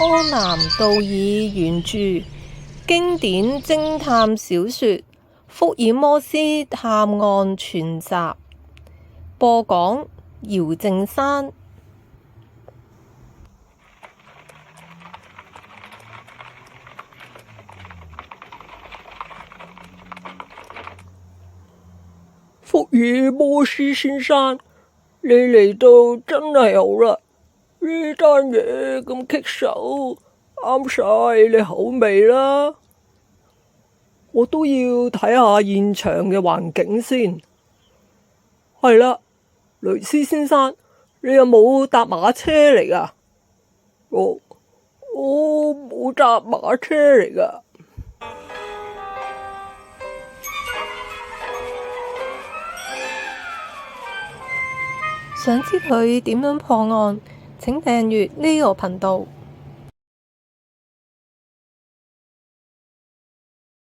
柯南道爾原著經典偵探小說《福爾摩斯探案全集》，播講姚正山。福爾摩斯先生，你嚟到真係好啦！呢單嘢咁棘手，啱晒你口味啦。我都要睇下現場嘅環境先。係啦，雷斯先生，你有冇搭馬車嚟噶？我冇搭馬車嚟噶。想知佢點樣破案？請訂閱呢個頻道。